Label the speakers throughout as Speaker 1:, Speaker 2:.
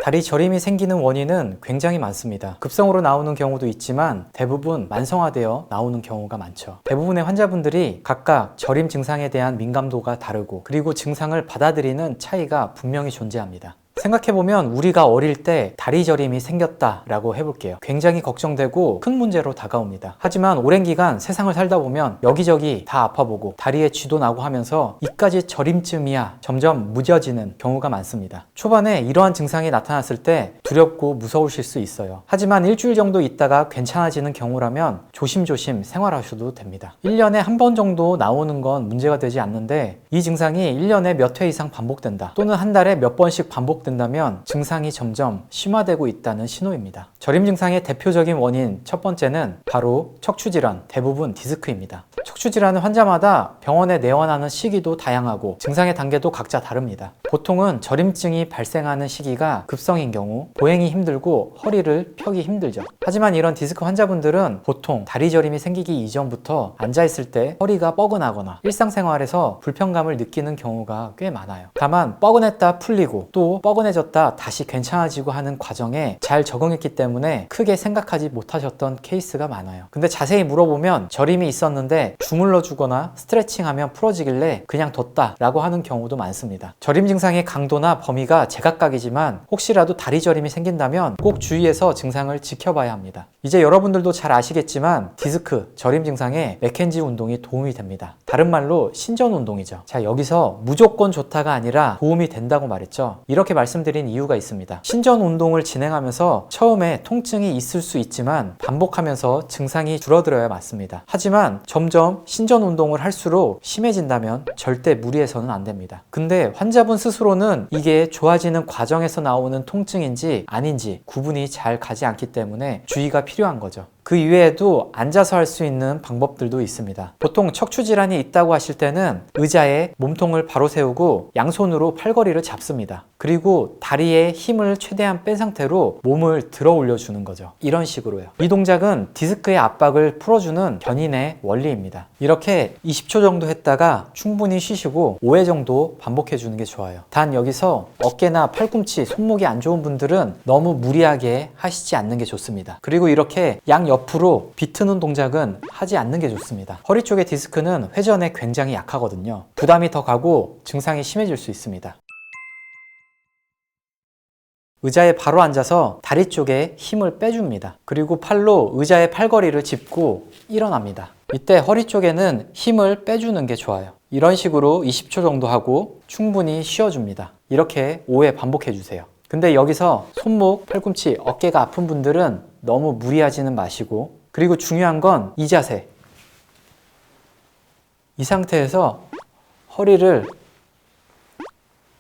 Speaker 1: 다리 저림이 생기는 원인은 굉장히 많습니다. 급성으로 나오는 경우도 있지만 대부분 만성화되어 나오는 경우가 많죠. 대부분의 환자분들이 각각 저림 증상에 대한 민감도가 다르고 그리고 증상을 받아들이는 차이가 분명히 존재합니다. 생각해보면 우리가 어릴 때 다리 저림이 생겼다라고 해볼게요. 굉장히 걱정되고 큰 문제로 다가옵니다. 하지만 오랜 기간 세상을 살다 보면 여기저기 다 아파보고 다리에 쥐도 나고 하면서 이까지 저림쯤이야 점점 무뎌지는 경우가 많습니다. 초반에 이러한 증상이 나타났을 때 두렵고 무서우실 수 있어요. 하지만 일주일 정도 있다가 괜찮아지는 경우라면 조심조심 생활하셔도 됩니다. 1년에 한 번 정도 나오는 건 문제가 되지 않는데 이 증상이 1년에 몇 회 이상 반복된다 또는 한 달에 몇 번씩 반복된다면 증상이 점점 심화되고 있다는 신호입니다. 저림 증상의 대표적인 원인 첫 번째는 바로 척추질환, 대부분 디스크입니다. 척추질환은 환자마다 병원에 내원하는 시기도 다양하고 증상의 단계도 각자 다릅니다. 보통은 저림증이 발생하는 시기가 급성인 경우 보행이 힘들고 허리를 펴기 힘들죠. 하지만 이런 디스크 환자분들은 보통 다리 저림이 생기기 이전부터 앉아있을 때 허리가 뻐근하거나 일상생활에서 불편감을 느끼는 경우가 꽤 많아요. 다만 뻐근했다 풀리고 또 뻐근해졌다 다시 괜찮아지고 하는 과정에 잘 적응했기 때문에 크게 생각하지 못하셨던 케이스가 많아요. 근데 자세히 물어보면 저림이 있었는데 주물러 주거나 스트레칭하면 풀어지길래 그냥 뒀다 라고 하는 경우도 많습니다. 저림 증상의 강도나 범위가 제각각이지만 혹시라도 다리 저림이 생긴다면 꼭 주의해서 증상을 지켜봐야 합니다. 이제 여러분들도 잘 아시겠지만 디스크, 저림 증상에 맥켄지 운동이 도움이 됩니다. 다른 말로 신전 운동이죠. 자, 여기서 무조건 좋다가 아니라 도움이 된다고 말했죠. 이렇게 말씀드린 이유가 있습니다. 신전 운동을 진행하면서 처음에 통증이 있을 수 있지만 반복하면서 증상이 줄어들어야 맞습니다. 하지만 점점 신전 운동을 할수록 심해진다면 절대 무리해서는 안 됩니다. 근데 환자분 스스로는 이게 좋아지는 과정에서 나오는 통증인지 아닌지 구분이 잘 가지 않기 때문에 주의가 필요한 거죠. 그 이외에도 앉아서 할 수 있는 방법들도 있습니다. 보통 척추질환이 있다고 하실 때는 의자에 몸통을 바로 세우고 양손으로 팔걸이를 잡습니다. 그리고 다리에 힘을 최대한 뺀 상태로 몸을 들어 올려주는 거죠. 이런 식으로요. 이 동작은 디스크의 압박을 풀어주는 견인의 원리입니다. 이렇게 20초 정도 했다가 충분히 쉬시고 5회 정도 반복해 주는 게 좋아요. 단 여기서 어깨나 팔꿈치, 손목이 안 좋은 분들은 너무 무리하게 하시지 않는 게 좋습니다. 그리고 이렇게 양 옆으로 비트는 동작은 하지 않는 게 좋습니다. 허리 쪽의 디스크는 회전에 굉장히 약하거든요. 부담이 더 가고 증상이 심해질 수 있습니다. 의자에 바로 앉아서 다리 쪽에 힘을 빼줍니다. 그리고 팔로 의자의 팔걸이를 짚고 일어납니다. 이때 허리 쪽에는 힘을 빼주는 게 좋아요. 이런 식으로 20초 정도 하고 충분히 쉬어줍니다. 이렇게 5회 반복해 주세요. 근데 여기서 손목, 팔꿈치, 어깨가 아픈 분들은 너무 무리하지는 마시고 그리고 중요한 건 이 자세. 이 상태에서 허리를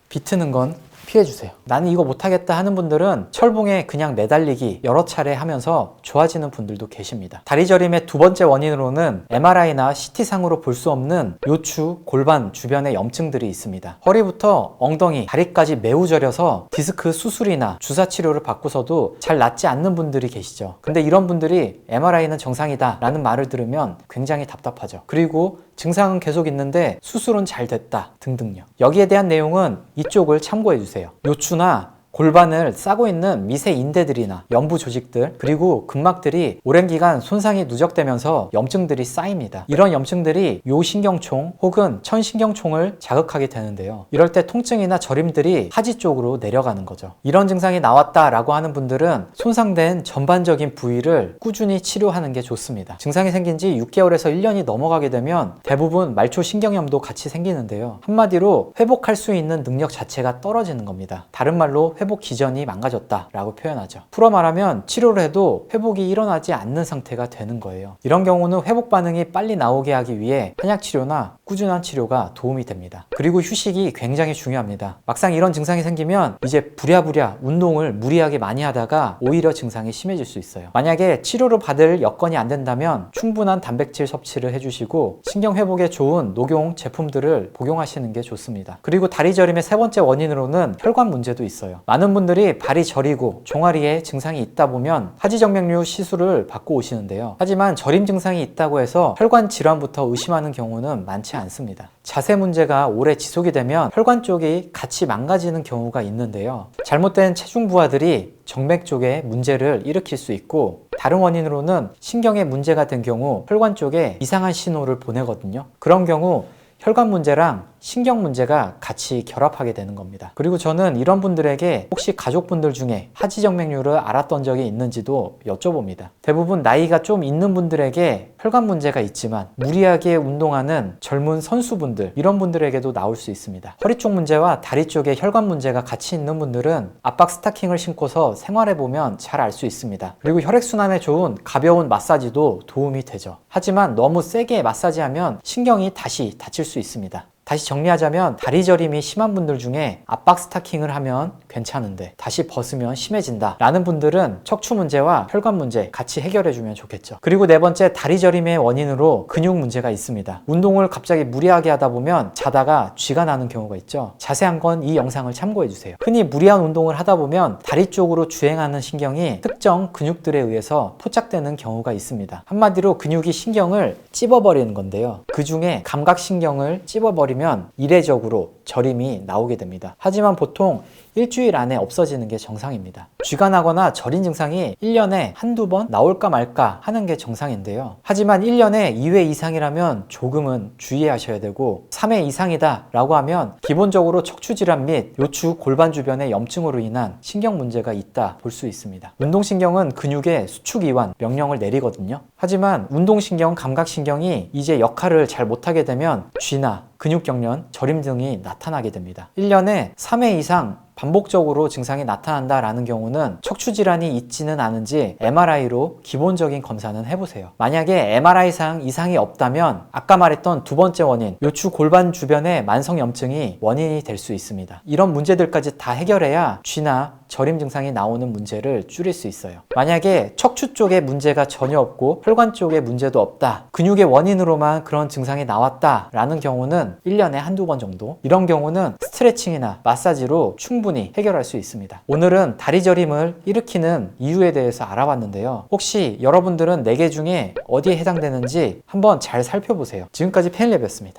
Speaker 1: 비트는 건 피해주세요. 나는 이거 못하겠다 하는 분들은 철봉에 그냥 매달리기 여러 차례 하면서 좋아지는 분들도 계십니다. 다리 저림의 두 번째 원인으로는 MRI나 CT상으로 볼 수 없는 요추, 골반 주변에 염증들이 있습니다. 허리부터 엉덩이, 다리까지 매우 저려서 디스크 수술이나 주사 치료를 받고서도 잘 낫지 않는 분들이 계시죠. 근데 이런 분들이 MRI는 정상이다 라는 말을 들으면 굉장히 답답하죠. 그리고 증상은 계속 있는데 수술은 잘 됐다 등등요. 여기에 대한 내용은 이쪽을 참고해 주세요. 요추나 골반을 싸고 있는 미세 인대들이나 연부 조직들 그리고 근막들이 오랜 기간 손상이 누적되면서 염증들이 쌓입니다. 이런 염증들이 요신경총 혹은 천신경총을 자극하게 되는데요. 이럴 때 통증이나 저림들이 하지 쪽으로 내려가는 거죠. 이런 증상이 나왔다라고 하는 분들은 손상된 전반적인 부위를 꾸준히 치료하는 게 좋습니다. 증상이 생긴 지 6개월에서 1년이 넘어가게 되면 대부분 말초신경염도 같이 생기는데요. 한마디로 회복할 수 있는 능력 자체가 떨어지는 겁니다. 다른 말로 회복 기전이 망가졌다라고 표현하죠. 풀어 말하면 치료를 해도 회복이 일어나지 않는 상태가 되는 거예요. 이런 경우는 회복 반응이 빨리 나오게 하기 위해 한약 치료나 꾸준한 치료가 도움이 됩니다. 그리고 휴식이 굉장히 중요합니다. 막상 이런 증상이 생기면 이제 부랴부랴 운동을 무리하게 많이 하다가 오히려 증상이 심해질 수 있어요. 만약에 치료를 받을 여건이 안 된다면 충분한 단백질 섭취를 해주시고 신경 회복에 좋은 녹용 제품들을 복용하시는 게 좋습니다. 그리고 다리 저림의 세 번째 원인으로는 혈관 문제도 있어요. 많은 분들이 발이 저리고 종아리에 증상이 있다 보면 하지정맥류 시술을 받고 오시는데요. 하지만 저림 증상이 있다고 해서 혈관 질환부터 의심하는 경우는 많지 않습니다. 않습니다. 자세 문제가 오래 지속이 되면 혈관 쪽이 같이 망가지는 경우가 있는데요. 잘못된 체중 부하들이 정맥 쪽에 문제를 일으킬 수 있고, 다른 원인으로는 신경에 문제가 된 경우 혈관 쪽에 이상한 신호를 보내거든요. 그런 경우 혈관 문제랑 신경 문제가 같이 결합하게 되는 겁니다. 그리고 저는 이런 분들에게 혹시 가족분들 중에 하지정맥류를 앓았던 적이 있는지도 여쭤봅니다. 대부분 나이가 좀 있는 분들에게 혈관 문제가 있지만 무리하게 운동하는 젊은 선수분들, 이런 분들에게도 나올 수 있습니다. 허리 쪽 문제와 다리 쪽에 혈관 문제가 같이 있는 분들은 압박 스타킹을 신고서 생활해보면 잘 알 수 있습니다. 그리고 혈액순환에 좋은 가벼운 마사지도 도움이 되죠. 하지만 너무 세게 마사지하면 신경이 다시 다칠 수 있습니다. 다시 정리하자면, 다리 저림이 심한 분들 중에 압박 스타킹을 하면 괜찮은데 다시 벗으면 심해진다 라는 분들은 척추 문제와 혈관 문제 같이 해결해 주면 좋겠죠. 그리고 네 번째, 다리 저림의 원인으로 근육 문제가 있습니다. 운동을 갑자기 무리하게 하다 보면 자다가 쥐가 나는 경우가 있죠. 자세한 건 이 영상을 참고해 주세요. 흔히 무리한 운동을 하다 보면 다리 쪽으로 주행하는 신경이 특정 근육들에 의해서 포착되는 경우가 있습니다. 한마디로 근육이 신경을 찝어버리는 건데요. 그 중에 감각신경을 찝어버리면 이례적으로 저림이 나오게 됩니다. 하지만 보통 일주일 안에 없어지는 게 정상입니다. 쥐가 나거나 저림 증상이 1년에 한두 번 나올까 말까 하는 게 정상인데요. 하지만 1년에 2회 이상이라면 조금은 주의하셔야 되고, 3회 이상이다 라고 하면 기본적으로 척추질환 및 요추 골반 주변의 염증으로 인한 신경 문제가 있다 볼 수 있습니다. 운동신경은 근육의 수축 이완 명령을 내리거든요. 하지만 운동신경, 감각신경이 이제 역할을 잘 못하게 되면 쥐나 근육경련, 저림 등이 나타나게 됩니다. 1년에 3회 이상 반복적으로 증상이 나타난다라는 경우는 척추 질환이 있지는 않은지 MRI로 기본적인 검사는 해보세요. 만약에 MRI상 이상이 없다면 아까 말했던 두 번째 원인, 요추 골반 주변의 만성염증이 원인이 될 수 있습니다. 이런 문제들까지 다 해결해야 쥐나 저림 증상이 나오는 문제를 줄일 수 있어요. 만약에 척추 쪽에 문제가 전혀 없고 혈관 쪽에 문제도 없다, 근육의 원인으로만 그런 증상이 나왔다 라는 경우는 1년에 한두 번 정도, 이런 경우는 스트레칭이나 마사지로 충분히 해결할 수 있습니다. 오늘은 다리 저림을 일으키는 이유에 대해서 알아봤는데요. 혹시 여러분들은 4개 중에 어디에 해당되는지 한번 잘 살펴보세요. 지금까지 페인랩이었습니다.